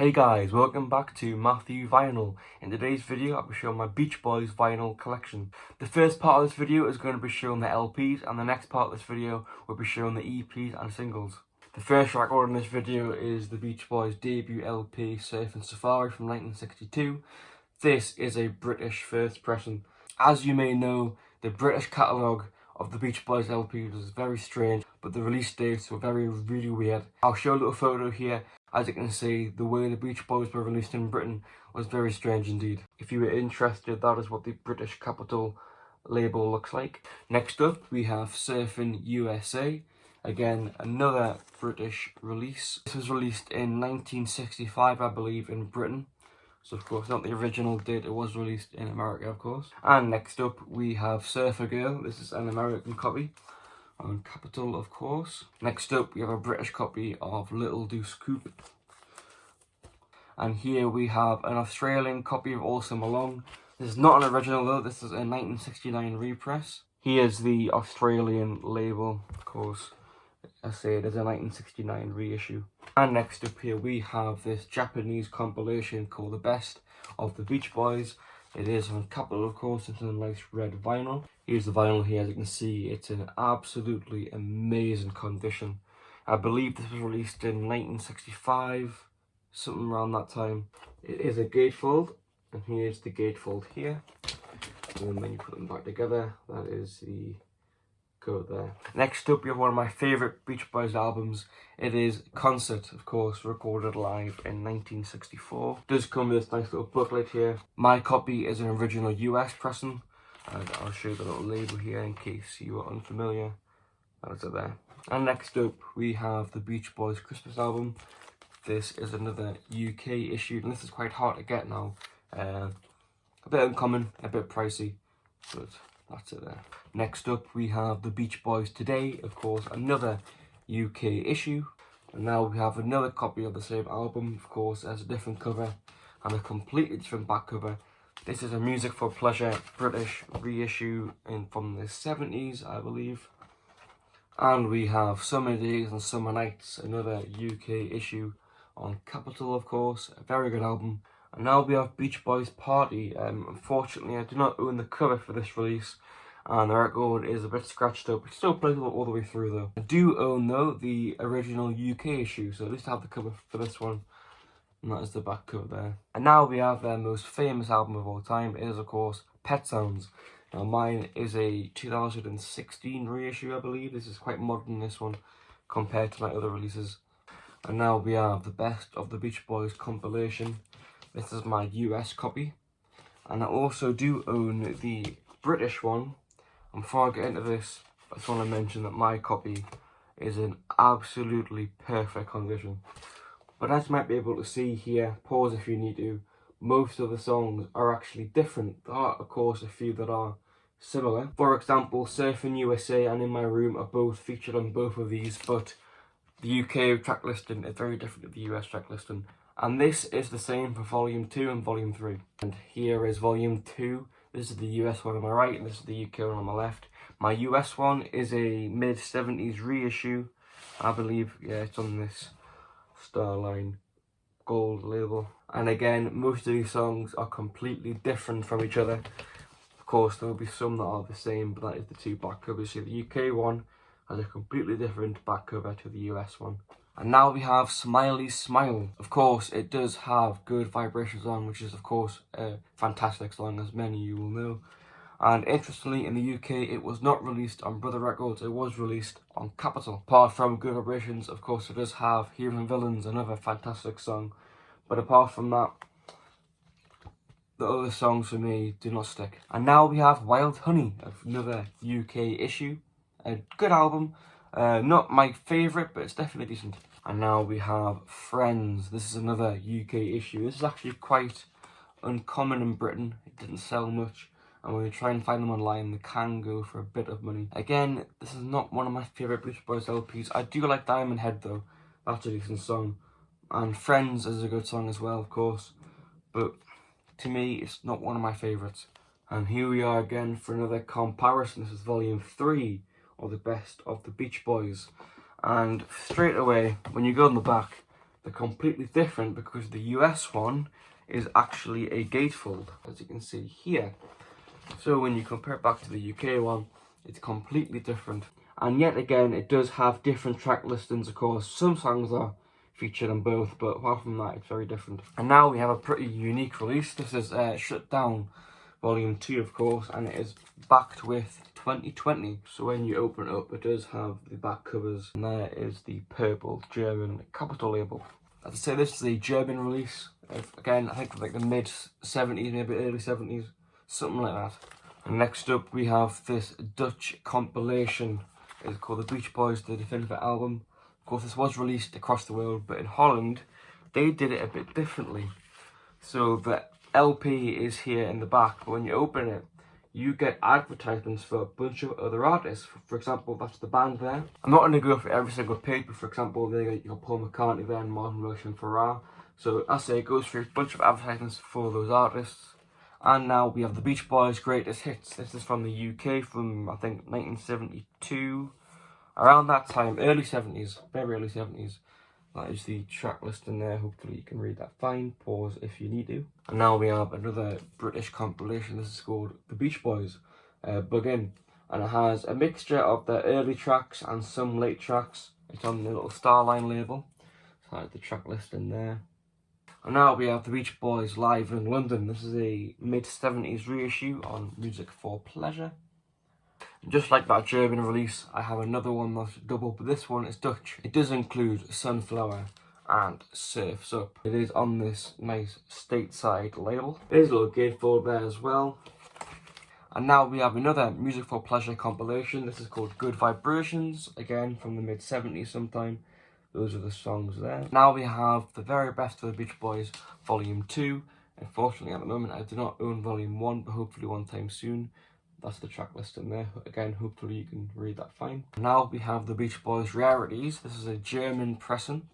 Hey guys, welcome back to Matthew Vinyl. In today's video, I'll be showing my Beach Boys vinyl collection. The first part of this video is going to be showing the LPs, and the next part of this video will be showing the EPs and singles. The first record in this video is the Beach Boys debut LP, Surfing Safari from 1962. This is a British first pressing. As you may know, the British catalogue of the Beach Boys LPs was very strange, but the release dates were really weird. I'll show a little photo here. As you can see, the way the Beach Boys were released in Britain was very strange indeed. If you were interested, that is what the British Capitol label looks like. Next up, we have Surfing USA. Again, another British release. This was released in 1965, I believe, in Britain. So, of course, not the original date. It was released in America, of course. And next up, we have Surfer Girl. This is an American copy on Capitol, of course. Next up, we have a British copy of Little Deuce Coupe. And here we have an Australian copy of All Summer Long. This is not an original though, this is a 1969 repress. Here's the Australian label, of course. I say it is a 1969 reissue. And next up here we have this Japanese compilation called The Best of the Beach Boys. It is on Capitol, of course. It's in a nice red vinyl. Here's the vinyl here. As you can see, it's in absolutely amazing condition. I believe this was released in 1965, something around that time. It is a gatefold, and here's the gatefold here. And then when you put them back together, that is the code there. Next up, we have one of my favourite Beach Boys albums. It is Concert, of course, recorded live in 1964. It does come with this nice little booklet here. My copy is an original US pressing, and I'll show you the little label here in case you are unfamiliar. That's it there. And next up, we have the Beach Boys Christmas album. This is another UK issue, and this is quite hard to get now. A bit uncommon, a bit pricey, but that's it there. Next up, we have the Beach Boys Today, of course, another UK issue. And now we have another copy of the same album, of course, as a different cover and a completely different back cover. This is a Music for Pleasure British reissue from the 70s, I believe. And we have Summer Days and Summer Nights, another UK issue on Capitol, of course. A very good album. And now we have Beach Boys Party. Unfortunately, I do not own the cover for this release, and the record is a bit scratched up. It's still playable all the way through though. I do own though the original UK issue, so at least I have the cover for this one. And that is the back cover there. And now we have their most famous album of all time. It is, of course, Pet Sounds. Now mine is a 2016 reissue, I believe. This is quite modern, this one, compared to my other releases. And now we have the Best of the Beach Boys compilation. This is my US copy. And I also do own the British one. And before I get into this, I just want to mention that my copy is in absolutely perfect condition. But as you might be able to see here, pause if you need to, most of the songs are actually different. There are, of course, a few that are similar. For example, Surfing USA and In My Room are both featured on both of these, but the UK track listing is very different to the US track listing. And this is the same for Volume 2 and Volume 3. And here is Volume 2. This is the US one on my right, and this is the UK one on my left. My US one is a mid-70s reissue. I believe, yeah, it's on this Starline gold label. And again, most of these songs are completely different from each other. Of course, there will be some that are the same, but that is the two back covers. So the UK one has a completely different back cover to the US one. And now we have Smiley Smile. Of course, it does have Good Vibrations on, which is, of course, a fantastic song, as many of you will know. And interestingly, in the UK, it was not released on Brother Records. It was released on Capitol. Apart from Good Vibrations, of course, it does have Heroes and Villains, another fantastic song. But apart from that, the other songs for me do not stick. And now we have Wild Honey, another UK issue. A good album. Not my favourite, but it's definitely decent. And now we have Friends. This is another UK issue. This is actually quite uncommon in Britain. It didn't sell much. And when you try and find them online, they can go for a bit of money. Again, this is not one of my favourite Beach Boys LPs. I do like Diamond Head though. That's a decent song. And Friends is a good song as well, of course. But to me, it's not one of my favourites. And here we are again for another comparison. This is Volume 3 of the Best of the Beach Boys. And straight away, when you go on the back, they're completely different because the US one is actually a gatefold, as you can see here. So when you compare it back to the UK one, it's completely different. And yet again, it does have different track listings, of course. Some songs are featured on both, but apart from that, it's very different. And now we have a pretty unique release. This is Shut Down Volume 2, of course, and it is backed with 2020. So when you open it up, it does have the back covers, and there is the purple German capital label. As I say, this is a German release. Again, I think like the mid-70s, maybe early 70s, something like that. And next up, we have this Dutch compilation. It's called The Beach Boys, The Definitive Album. Of course, this was released across the world, but in Holland, they did it a bit differently. So the LP is here in the back, but when you open it, you get advertisements for a bunch of other artists. For example, that's the band there. I'm not going to go for every single page, but for example, there you got Paul McCartney there and Martin Rush and Farrar. So as I say, it goes through a bunch of advertisements for those artists. And now we have the Beach Boys' Greatest Hits. This is from the UK from, I think, 1972. Around that time, early 70s, very early 70s. That is the track list in there. Hopefully you can read that fine. Pause if you need to. And now we have another British compilation. This is called The Beach Boys Bug In. And it has a mixture of the early tracks and some late tracks. It's on the little Starline label. So that's the track list in there. And now we have the Beach Boys live in London. This is a mid-70s reissue on Music for Pleasure. Just like that German release, I have another one that's double, but this one is Dutch. It does include Sunflower and Surf's Up. It is on this nice stateside label. There's a little gatefold there as well. And now we have another Music for Pleasure compilation. This is called Good Vibrations, again from the mid-70s sometime. Those are the songs there. Now we have The Very Best of the Beach Boys Volume 2. Unfortunately at the moment I do not own Volume 1, but hopefully one time soon. That's the track list in there. Again, hopefully you can read that fine. Now we have the Beach Boys Rarities. This is a German pressing.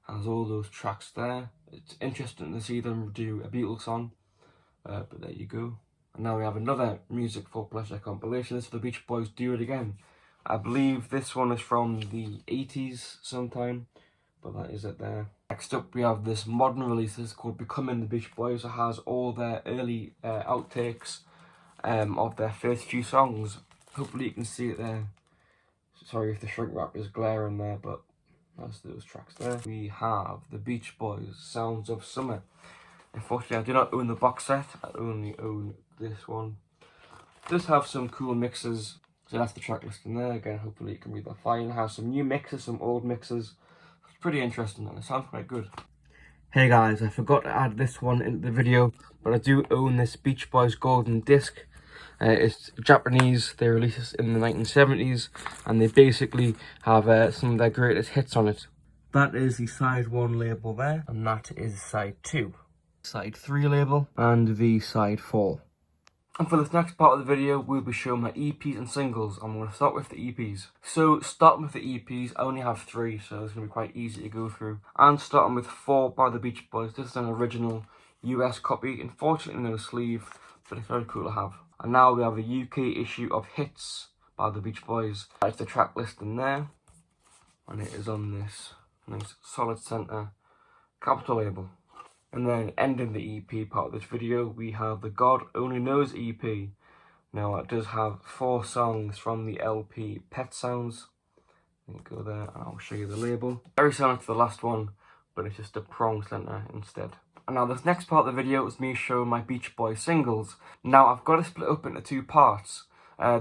Has all those tracks there. It's interesting to see them do a Beatles song. But there you go. And now we have another Music for Pleasure compilation. This is the Beach Boys Do It Again. I believe this one is from the 80s sometime. But that is it there. Next up we have this modern release. This is called Becoming the Beach Boys. It has all their early outtakes of their first few songs. Hopefully you can see it there. Sorry if the shrink wrap is glaring there, but that's those tracks there. We have the Beach Boys Sounds of Summer. Unfortunately I do not own the box set, I only own this one. It does have some cool mixes, so that's the track list in there. Again, hopefully you can read that fine. It has some new mixes, some old mixes. It's pretty interesting and it sounds quite good. Hey guys, I forgot to add this one into the video, but I do own this Beach Boys Golden Disc. It's Japanese. They released this in the 1970s, and they basically have some of their greatest hits on it. That is the side 1 label there, and that is side 2. Side 3 label, and the side 4. And for this next part of the video, we'll be showing my EPs and singles. I'm going to start with the EPs. So, starting with the EPs, I only have 3, so it's going to be quite easy to go through. And starting with 4 by the Beach Boys. This is an original US copy. Unfortunately, no sleeve, but it's very cool to have. And now we have the UK issue of Hits by the Beach Boys. That's the track list in there. And it is on this nice solid centre capital label. And then ending the EP part of this video, we have the God Only Knows EP. Now it does have 4 songs from the LP Pet Sounds. Let me go there and I'll show you the label. Very similar to the last one, but it's just a prong centre instead. And now this next part of the video is me showing my Beach Boys singles. Now I've got to split up into 2 parts.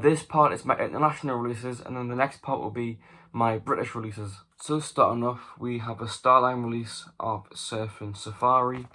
This part is my international releases, and then the next part will be my British releases. So starting off, we have a Starline release of Surfing Safari,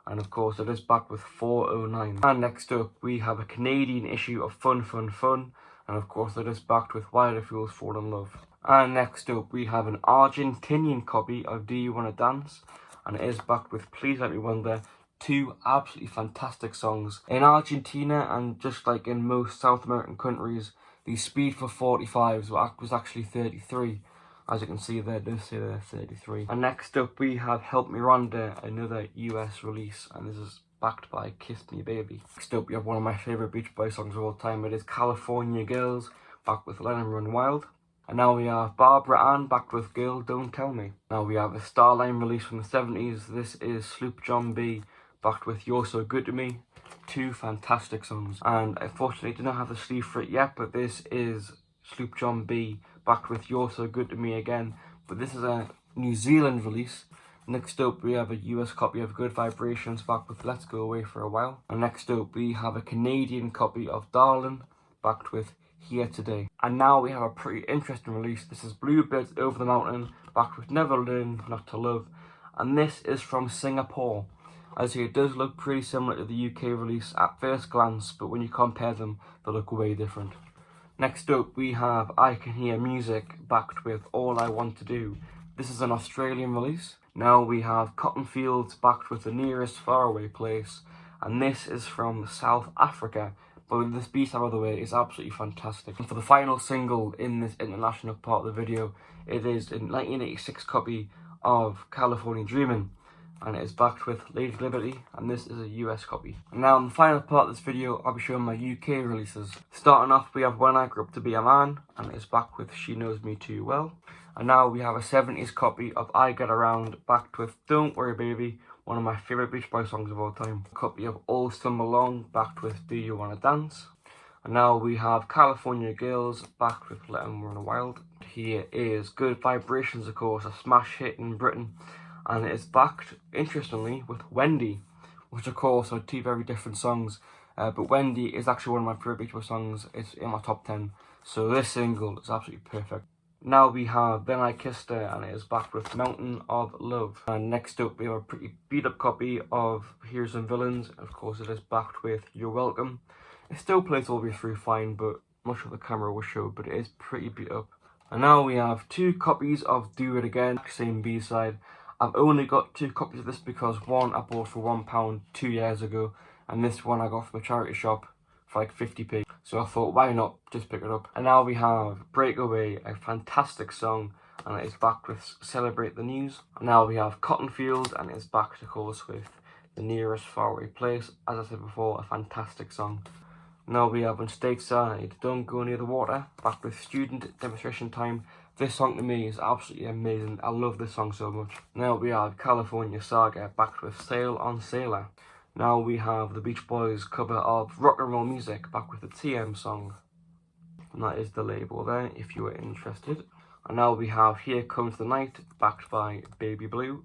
and of course it is back with 409. And next up, we have a Canadian issue of Fun Fun Fun, and of course it is backed with Why Do Fools Fall in Love. And next up, we have an Argentinian copy of Do You Wanna Dance, and it is backed with Please Let Me Wonder, 2 absolutely fantastic songs. In Argentina, and just like in most South American countries, the speed for 45s was actually 33. As you can see there, it does say there 33. And next up we have Help Me Rhonda, another US release, and this is backed by Kiss Me Baby. Next up we have one of my favourite Beach Boys songs of all time. It is California Girls, backed with Let 'Em Run Wild. And now we have Barbara Ann back with Girl Don't Tell Me. Now we have a Starline release from the 70s. This is Sloop John B back with You're So Good To Me. Two fantastic songs. And unfortunately I do not have the sleeve for it yet, but this is Sloop John B back with You're So Good To Me again. But this is a New Zealand release. Next up we have a US copy of Good Vibrations back with Let's Go Away For A While. And next up we have a Canadian copy of Darlin backed with Here Today. And now we have a pretty interesting release. This is Bluebirds Over the Mountain backed with Never Learn Not To Love. And this is from Singapore. As it does look pretty similar to the UK release at first glance, but when you compare them, they look way different. Next up we have I Can Hear Music backed with All I Want To Do. This is an Australian release. Now we have Cotton Fields backed with The Nearest Faraway Place, and this is from South Africa. But this beat, out of the way, is absolutely fantastic. And for the final single in this international part of the video, it is a 1986 copy of California Dreamin', and it is backed with Lady Liberty, and this is a US copy. And now in the final part of this video, I'll be showing my UK releases. Starting off, we have When I Grew Up To Be A Man, and it is backed with She Knows Me Too Well. And now we have a 70s copy of I Get Around backed with Don't Worry Baby, one of my favourite Beach Boys songs of all time. A copy of All Summer Long backed with Do You Wanna Dance. And now we have California Girls backed with Let 'Em Run Wild. Here is Good Vibrations, of course, a smash hit in Britain. And it is backed, interestingly, with Wendy, which of course are two very different songs. But Wendy is actually one of my favourite Beach Boys songs. It's in my top 10. So this single is absolutely perfect. Now we have Then I Kissed Her, and it is backed with Mountain of Love. And next up we have a pretty beat up copy of Heroes and Villains. Of course it is backed with You're Welcome. It still plays all the way through fine, but much of the camera will show, but it is pretty beat up. And now we have two copies of Do It Again, same B-side. I've only got two copies of this because one I bought for £1 2 years ago, and this one I got from a charity shop for like 50p. So I thought, why not just pick it up? And now we have Breakaway, a fantastic song, and it is backed with Celebrate the News. And now we have Cotton Fields, and it is backed, of course, with The Nearest Faraway Place. As I said before, a fantastic song. Now we have On Stateside, Don't Go Near the Water, backed with Student Demonstration Time. This song to me is absolutely amazing. I love this song so much. Now we have California Saga, backed with Sail on Sailor. Now we have the Beach Boys cover of Rock and Roll Music, back with the TM song. And that is the label there, if you were interested. And now we have Here Comes the Night, backed by Baby Blue.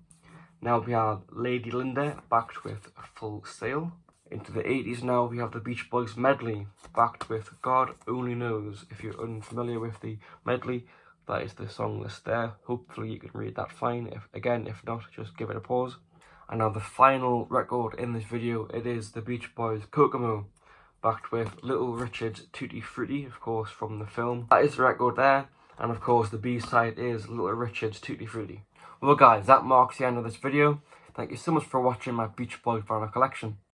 Now we have Lady Linda, backed with Full Sail. Into the 80s now, we have the Beach Boys medley, backed with God Only Knows. If you're unfamiliar with the medley, that is the song list there. Hopefully you can read that fine. If not, just give it a pause. And now the final record in this video, it is the Beach Boys Kokomo, backed with Little Richard's Tutti Frutti, of course, from the film. That is the record there, and of course the B-side is Little Richard's Tutti Frutti. Well guys, that marks the end of this video. Thank you so much for watching my Beach Boys vinyl collection.